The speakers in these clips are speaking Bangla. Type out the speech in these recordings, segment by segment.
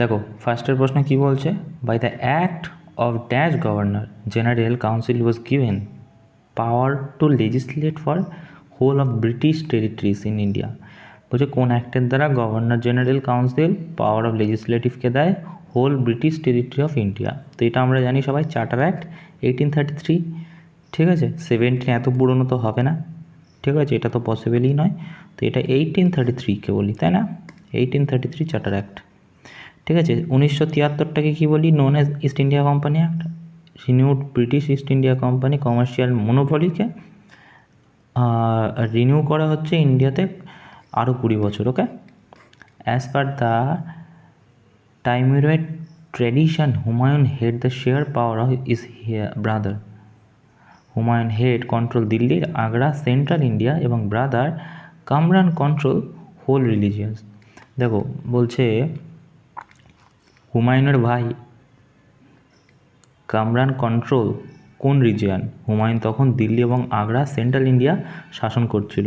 দেখো ফার্স্টের প্রশ্ন কি বলছে, by the act of dash governor general council was given power to legislate for whole of British territories in India. বলছে কোন অ্যাক্টের দ্বারা governor general council power of লেজিসলেটিভকে দেয় whole British territory of India. তো এটা আমরা জানি সবাই, চার্টার অ্যাক্ট 1833। ঠিক আছে, 17 এত পুরনো তো হবে না, ঠিক আছে, এটা তো পসিবলই নয়। তো এটা 1833কে বলি, তাই না? 1833 চার্টার অ্যাক্ট। ঠিক আছে, 1973টাকে কী বলি? Known as East India company act. Renewed British East India company commercial মোনোপলিকে রিনিউ করা হচ্ছে ইন্ডিয়াতে আরও 20 বছর। Okay, as per the Timurid tradition Humayun had the share power of his brother. Humayun had control দিল্লির, আগ্রা, সেন্ট্রাল ইন্ডিয়া, এবং brother Kamran control whole religions. দেখো বলছে হুমায়ুনের ভাই কামরান কন্ট্রোল কোন রিজিয়ান? হুমায়ুন তখন দিল্লি এবং আগ্রা, সেন্ট্রাল ইন্ডিয়া শাসন করছিল।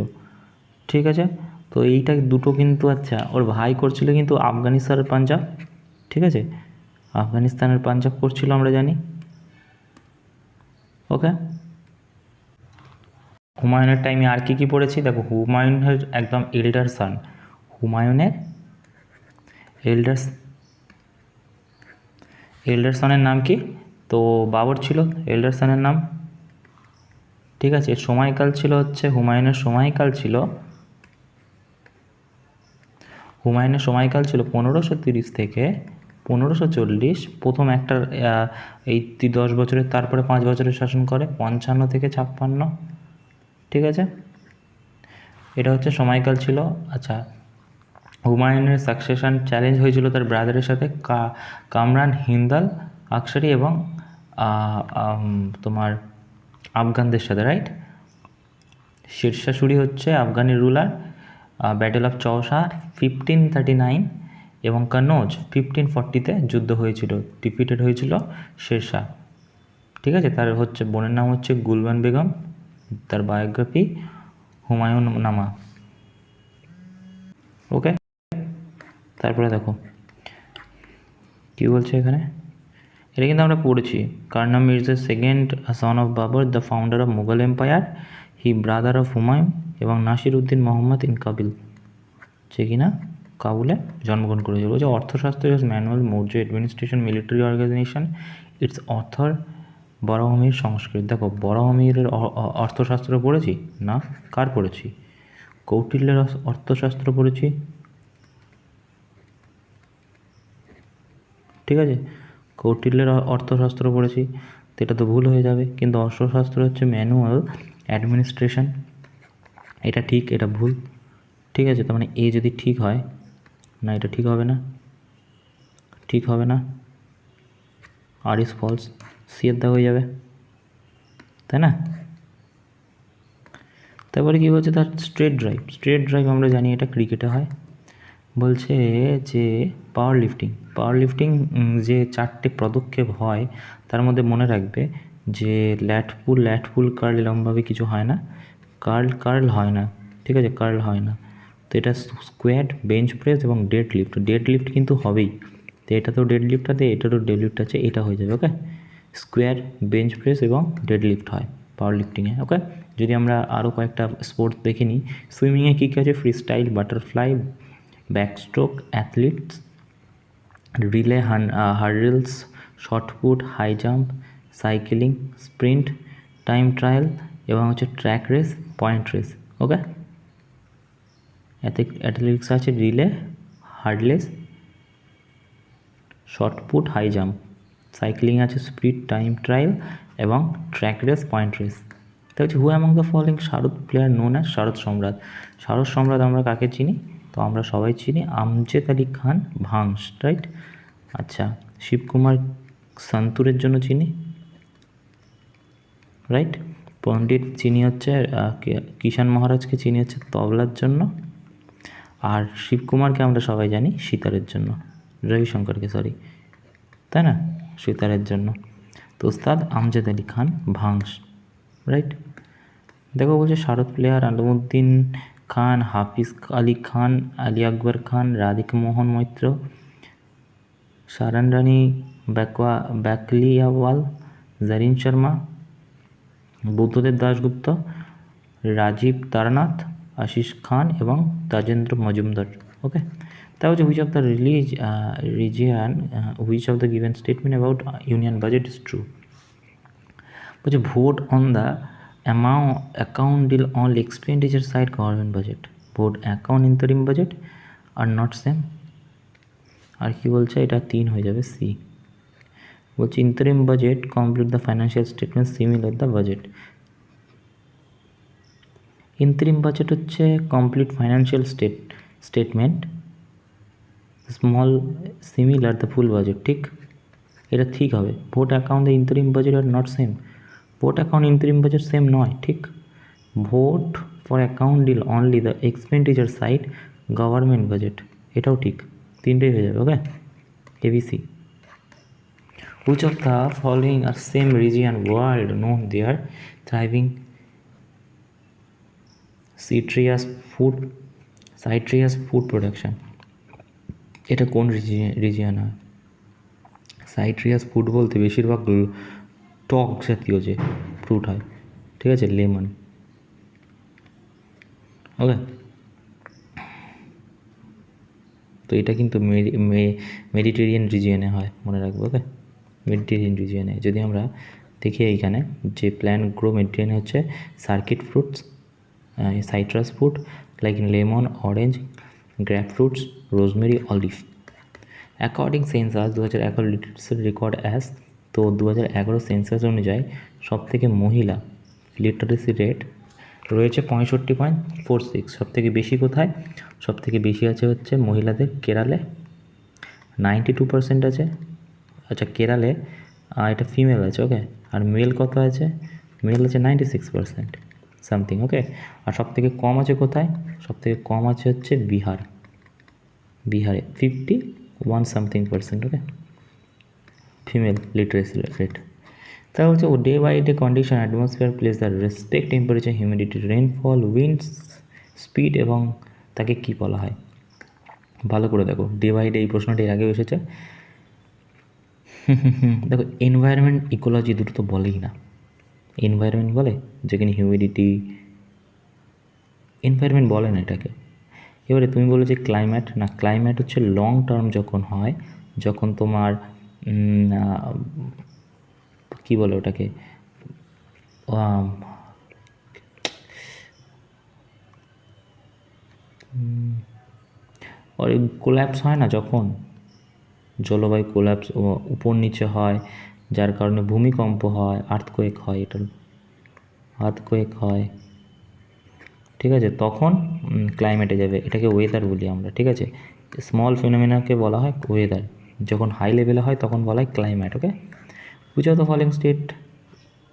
ঠিক আছে, তো এইটা দুটো কিন্তু, আচ্ছা ওর ভাই করছিল কিন্তু আফগানিস্তানের পাঞ্জাব। ঠিক আছে, আফগানিস্তানের পাঞ্জাব করছিল আমরা জানি। ওকে, হুমায়ুনের টাইমে আর কি পড়েছি দেখো, হুমায়ুনের একদম এল্ডার সান, হুমায়ুনের এল্ডার সনের নাম কি? তো বাবর ছিল এল্ডার সনের নাম। ঠিক আছে, সময়কাল ছিল হচ্ছে হুমায়ুনের সময়কাল ছিল 1530 থেকে 1540। প্রথম একটা এই 10 বছরের, তারপরে 5 বছরের শাসন করে 55 থেকে 56। ঠিক আছে, এটা হচ্ছে সময়কাল ছিল। আচ্ছা, হুমায়ুনের সাকসেশন চ্যালেঞ্জ হয়েছিল তার ব্রাদারের সাথে, কামরান হিন্দাল আকসারি এবং তোমার আফগানদের সাথে, রাইট? শেরশাহ সুরি হচ্ছে Afghani ruler. Battle of Chausa 1539 এবং কনৌজ 1540-তে যুদ্ধ হয়েছিল, ডিফিটেড হয়েছিল শেরশাহ। ঠিক আছে, তার হচ্ছে বোনের নাম হচ্ছে গুলবান বেগম, তার বায়োগ্রাফি হুমায়ুন নামা। ওকে, তারপরে দেখো কী বলছে এখানে, এটা কিন্তু আমরা পড়েছি। Kamran Mirza second son of Babur, the founder of Mughal empire, he brother of Humayun এবং নাসির উদ্দিন মোহাম্মদ ইন কাবিল, যে কিনা কাবুলে জন্মগ্রহণ করেছিল। বলছে Arthashastra is manual Maurya administration military organisation, its author Varahamihira Sanskrit. দেখো বরাহমির অর্থশাস্ত্র পড়েছি না, কার পড়েছি? কৌটিল্যের অর্থশাস্ত্র পড়েছি। ঠিক আছে, কৌটিল্যের অর্থশাস্ত্র পড়েছি, তো এটা তো ভুল হয়ে যাবে। কিন্তু অর্থশাস্ত্র হচ্ছে ম্যানুয়াল অ্যাডমিনিস্ট্রেশন, এটা ঠিক, এটা ভুল। ঠিক আছে, তার মানে এ যদি ঠিক হয় না, এটা ঠিক হবে না, ঠিক হবে না, আর ইজ ফলস, সি এর দাগ হয়ে যাবে, তাই না? তারপরে কী বলছে, তার স্ট্রেট ড্রাইভ আমরা জানি এটা ক্রিকেটে হয়। বলছে যে পাওয়ার লিফটিং যে 4টে পদক্ষেপ হয় তার মধ্যে মনে রাখবে যে ল্যাট পুল কার্ল এরকমভাবে কিছু হয় না, কার্ল হয় না। ঠিক আছে, কার্ল হয় না। তো এটা স্কোয়াড, বেঞ্চ প্রেস এবং ডেড লিফট কিন্তু হবেই। তো এটা তো ডেড লিফট আছে, এটারও ডেড লিফট আছে, এটা হয়ে যাবে। ওকে, স্কোয়ার, বেঞ্চ প্রেস এবং ডেড লিফট হয় পাওয়ার লিফটিংয়ে। ওকে, যদি আমরা আরও কয়েকটা স্পোর্টস দেখে নিই, সুইমিংয়ে কী কী আছে? Freestyle, butterfly, backstroke, athletes, relay, hurdles, shot put, high jump, cycling, sprint, time trial এবং হচ্ছে track race, point race. Okay, athletics আছে relay, hurdles, shot put, high jump. Cycling আছে স্প্রিন্ট, টাইম ট্রায়াল এবং ট্র্যাক রেস, পয়েন্ট রেস। তো হচ্ছে who among the following sarod player known as Sarod Samrat. Sarod সম্রাট আমরা কাকে চিনি? তো আমরা সবাই চিনি আমজেদ আলী খান ভাংস, রাইট? আচ্ছা, শিবকুমার সন্তুরের জন্য চিনি, রাইট? পণ্ডিত চিনি হচ্ছে কিষাণ মহারাজকে চিনি হচ্ছে তবলার জন্য, আর শিবকুমারকে আমরা সবাই জানি সিতারের জন্য, রবিশঙ্করকে সরি, তাই না, সিতারের জন্য। তো ওস্তাদ আমজেদ আলী খান ভাংস, রাইট? দেখো বলছে শারদ প্লেয়ার আলমউদ্দিন খান, হাফিজ আলী খান, আলী আকবর খান, রাধিকা মোহন মৈত্র, সারান রানী বাকলিয়াওয়াল, জারিন শর্মা, বুদ্ধদেব দাশগুপ্ত, রাজীব তারানাথ, আশিস খান এবং তাজেন্দ্র মজুমদার। ওকে, তা হচ্ছে which of the region which of the given statement about union budget is true. বলছে vote on the account deal only expenditure side government budget, vote account interim budget are not same. আর কি বলছে, এটা 3 হয়ে যাবে, সি। বলছে interim budget complete the financial statement similar the budget. Interim budget হচ্ছে complete financial statement, small similar the full budget, ঠিক, এটা ঠিক হবে। Vote account the interim budget are not same, vote account interim budget same নয়, ঠিক। Vote for account deal only the expenditure side government budget, এটাও ঠিক, 3টেই হয়ে যাবে। Okay, ABC. Which of the following are same region world known their thriving citrus food production? এটা কোন রিজিয়ন হয়? সাইট্রিয়াস ফুড বলতে বেশিরভাগ টক জাতীয় যে ফ্রুট হয়, ঠিক আছে, লেমন। ওকে, তো এটা কিন্তু মেডিটেরিয়ান রিজিয়নে হয়, মনে রাখবো। ওকে, মেডিটেরিয়ান রিজিয়নে। যদি আমরা দেখি এইখানে যে প্ল্যান্ট গ্রো মেডিটেরিয়ানে হচ্ছে circuit fruits, citrus fruit like lemon, orange, grape fruits, rosemary, olive. According census 2011 literacy record as, তো 2011 সেন্সাস অনুযায়ী সবথেকে মহিলা লিটারেসি রেট রয়েছে 65.46। সবথেকে বেশি কোথায়? সবথেকে বেশি আছে হচ্ছে মহিলাদের কেরালে, 92% আছে। আচ্ছা, কেরালে এটা ফিমেল আছে। ওকে, আর মেল কত আছে? মেল আছে 96% সামথিং। ওকে, আর সবথেকে কম আছে কোথায়? সবথেকে কম আছে হচ্ছে বিহারে 51 something %। Okay, female literacy rate. তা হচ্ছে day by day condition atmosphere place the respect temperature, humidity, rainfall, wind speed এবং তাকে কি বলা হয়? ভালো করে দেখো, ডে বাই ডে এই প্রশ্নটা এর আগেও এসেছে। দেখো, এনভায়রনমেন্ট ইকোলজি দুটো তো বলেই না। এনভায়রনমেন্ট বলে, যেখানে হিউমিডিটি, এনভায়রনমেন্ট বলে না এটাকে। এবারে তুমি বলো যে ক্লাইমেট, না, ক্লাইমেট হচ্ছে লং টার্ম যখন হয়, যখন তোমার কি বলে ওটাকে, কোল্যাপস হয় না, যখন জলবায়ু কোল্যাপস উপর নিচে হয়, যার কারণে ভূমিকম্প হয়, আর্থকোয়েক হয়, আর্থকোয়েক হয়, ঠিক আছে, তখন ক্লাইমেটে যাবে। এটাকে ওয়েদার বলি আমরা, ঠিক আছে। স্মল ফিনোমিনাকে বলা হয় ওয়েদার, যখন হাই লেভেলে হয় তখন বলা হয় climate. Okay, which of the following state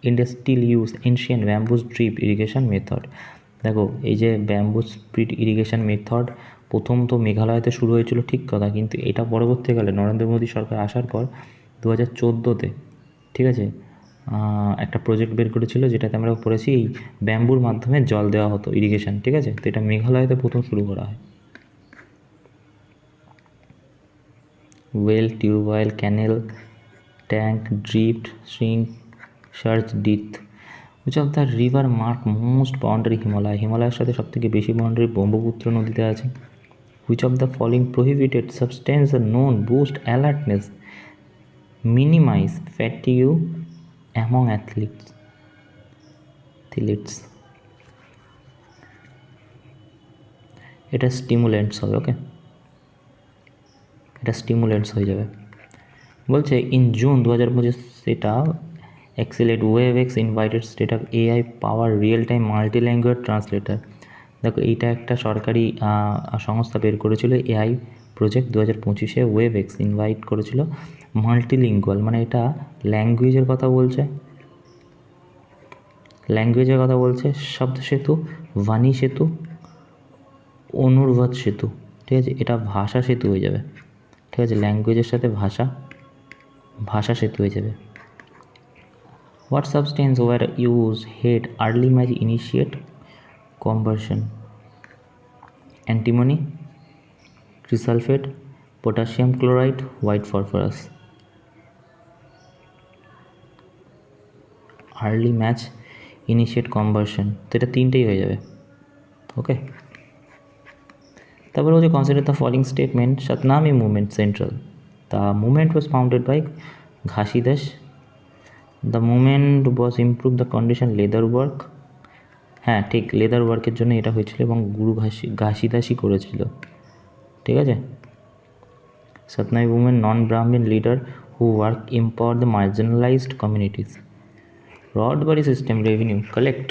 India still use ancient bamboo drip irrigation method? দেখো, এই যে ব্যাম্বু স্ট্রিট ইরিগেশন মেথড প্রথম তো মেঘালয়তে শুরু হয়েছিল, ঠিক কথা, কিন্তু এটা পরবর্তীকালে নরেন্দ্র মোদী সরকার আসার পর 2014-তে, ঠিক আছে, একটা প্রজেক্ট বের করেছিল, যেটাতে আমরা পড়েছি এই ব্যাম্বুর মাধ্যমে জল দেওয়া হতো, ইরিগেশন, ঠিক আছে। তো এটা মেঘালয়তে প্রথম শুরু করা হয়। Well, tubewell, canal, tank, drift, sink, search, ডিথ। Which of the river mark most boundary Himalaya? হিমালয়ের সাথে সবথেকে বেশি বাউন্ডারি ব্রহ্মপুত্র নদীতে আছে। Which of the following prohibited substance are known boost alertness, minimise fatigue among athletes? এটা স্টিমুলেন্টস হবে। ওকে, এটা স্টিমুলেন্টস হয়ে যাবে। বলছে ইন জুন 2025 সেটা এক্সেলেট WaveX invited state of AI power real time multi language translator. দেখো, এইটা একটা সরকারি সংস্থা বের করেছিল, এআই প্রজেক্ট 2025-এ ওয়েভএক্স ইনভাইট করেছিল মাল্টিলিঙ্গুয়াল, মানে এটা ল্যাঙ্গুয়েজের কথা বলছে, শব্দ সেতু, বাণী সেতু, অনুর্বাদ সেতু, ঠিক আছে, এটা ভাষা সেতু হয়ে যাবে, ঠিক আছে, ল্যাঙ্গুয়েজের সাথে ভাষা সেতু হয়ে যাবে। What substance were used had early match initiate conversion? Antimony, ক্রিসালফেট, potassium chloride, white phosphorus. Early match, initiate conversion, তো এটা তিনটেই হয়ে যাবে। ওকে, তারপরে হচ্ছে consider the following statement, Satnami movement central. The movement was founded by Ghasidas. The movement was improve the condition leather work. হ্যাঁ ঠিক, লেদার ওয়ার্কের জন্য এটা হয়েছিল এবং গুরু ঘাসিদাসই করেছিল, ঠিক আছে। Satnami women, non-Brahmin leader who work empower the marginalized communities. Rodbury system revenue collect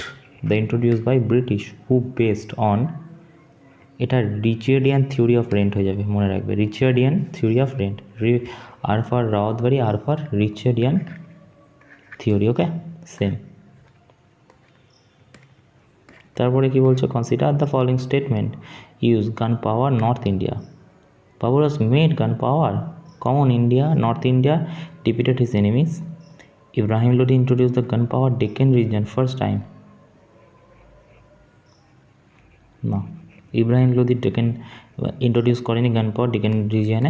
the introduced by British who based on, এটা রিচার্ডিয়ান থিওরি অফ রেন্ট হয়ে যাবে, মনে রাখবে, রিচার্ডিয়ান থিওরি অফ রেন্ট, আর ফর রাওয়াতবাড়ি, আর for Ricardian theory. Okay, same. তারপরে কি বলছে, consider the following statement, use gun power north India. Babur has made gunpowder common India, North India, defeated his enemies. Ibrahim Lodi introduced the gunpowder Deccan region first time. No, Ibrahim Lodi Deccan introduced colony gunpowder Deccan region.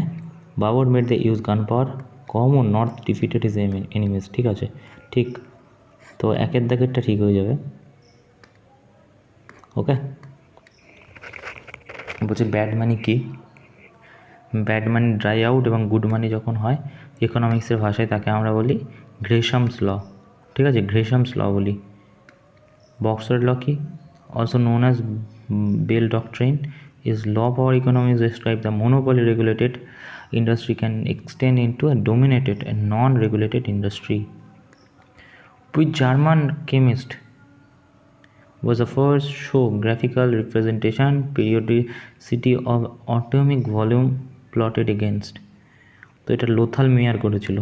Babur made the use gunpowder common North, defeated his enemies. ঠিক আছে, ঠিক, তো একের দাগেরটা ঠিক হয়ে যাবে। ওকে, বলছি ব্যাড মানি কি, ব্যাড মানি ড্রাই আউট এবং গুড মানি যখন হয় ইকোনমিক্সের ভাষায় তাকে আমরা বলি গ্রেশামস ল, ঠিক আছে, গ্রেশামস ল বলি। বক্সার ল কি, also known as bell doctrine, is law power economics describe the monopoly regulated industry can extend into a dominated and non-regulated industry. Which German chemist was the first show graphical representation periodicity of atomic volume plotted against? তো এটা লোথাল মেয়ার করেছিল,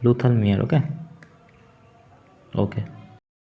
লোথাল মেয়ার। ওকে ওকে